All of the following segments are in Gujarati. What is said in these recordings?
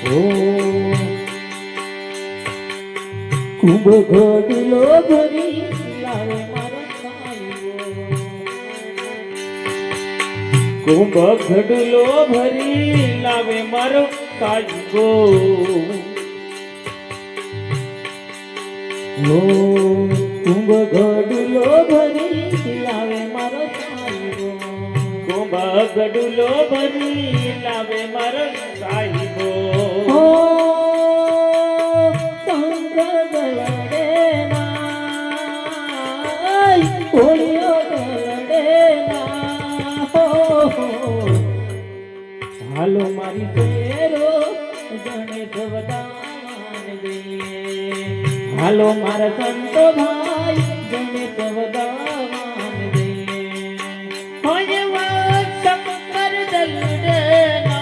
ઓ કુંભ ઘડલો ભરી લાવે મારો સાયો, કુંભ ઘડલો ભરી લાવે મારો સાયો, ઓ કુંભ ઘડલો ભરી લાવે મારો સાયો, કુંભ ઘડલો ભરી લાવે મારો સાયો, ઓ હાલો મારી શેરો ગણેશ વધાવાન દઈએ, હાલો મારા સંતો ભાઈ ગણેશ વધાવાન દઈએ, હોય શંકર દલડના,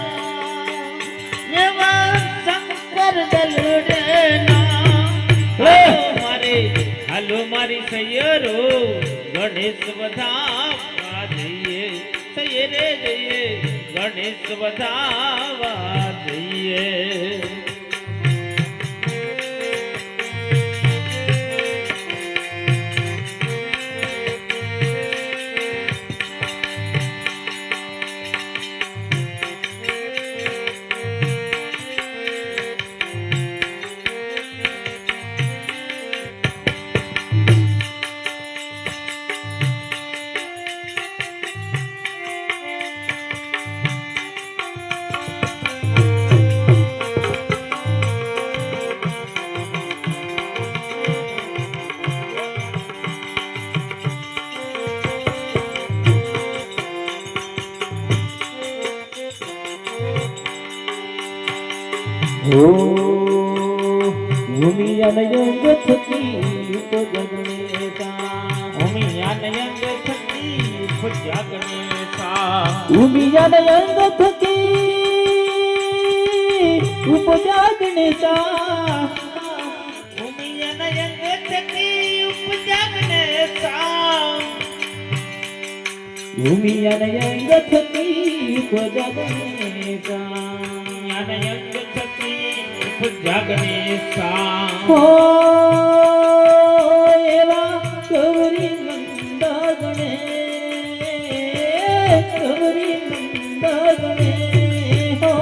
એવા શંકર દલડના, મારે હાલો મારી સૈયરો ગણેશ વધાવા જઈએ, સૈયરે જઈએ ગણેશ વધાવા જઈએ. ઉમિયાનયંગ થકી ઉપજગણેશા, ઉમિયાનયંગ થકી ઉપજગણેશા, ઉમિયાનયંગ થકી ઉપજગણેશા, ઉમિયાનયંગ થકી ઉપજગણેશા, ઉમિયાનયંગ થકી ઉપજગણેશા, જાગનેશા, હો એવા ગૌરી નંદ ગણે, ગૌરી નંદ ગણે, હો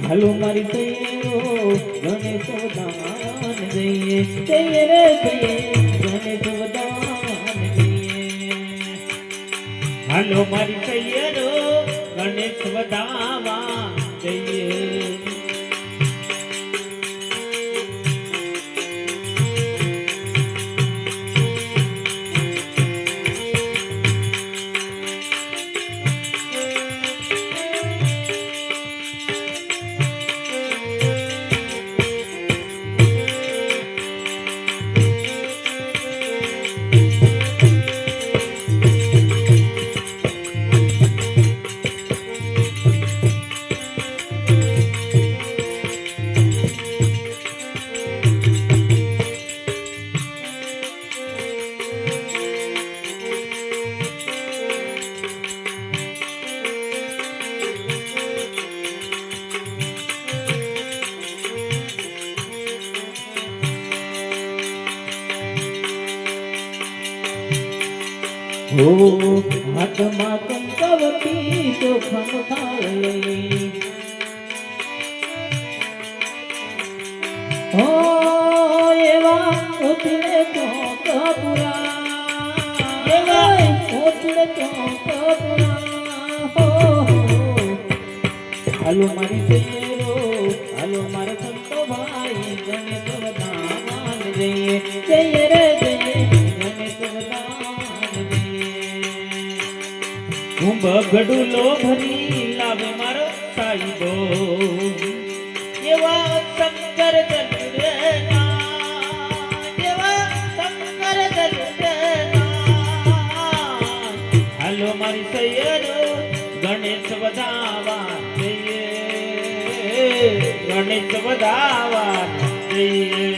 હાલો મારી સૈયરો ગણેશ વધાવાન જઈએ, જઈએ રે જઈએ ગણેશ વધાવાન જઈએ, હાલો મારી સૈયરો ગણેશ વધાવા જઈએ. હો હાથમાં કંકવતી ચોખમ થાળી, હો એવા ઓછડે ચોકપુરા, એવા ઓછડે ચોકપુરા, હો હાલો મારી સૈયરો હાલો મારા સંતો ભાઈ ગણેશ વધાવાન જઈએ, જઈએ રે જઈએ ગણેશ વધાવાન જઈએ. કુંભ ઘડુલો ભરી લાવે મારો સાઈબો, એવા શંકર દલડના, એવા શંકર દલડના, હાલો મારી સૈયરો ગણેશ વધાવા જઈએ, ગણેશ વધાવા જઈએ.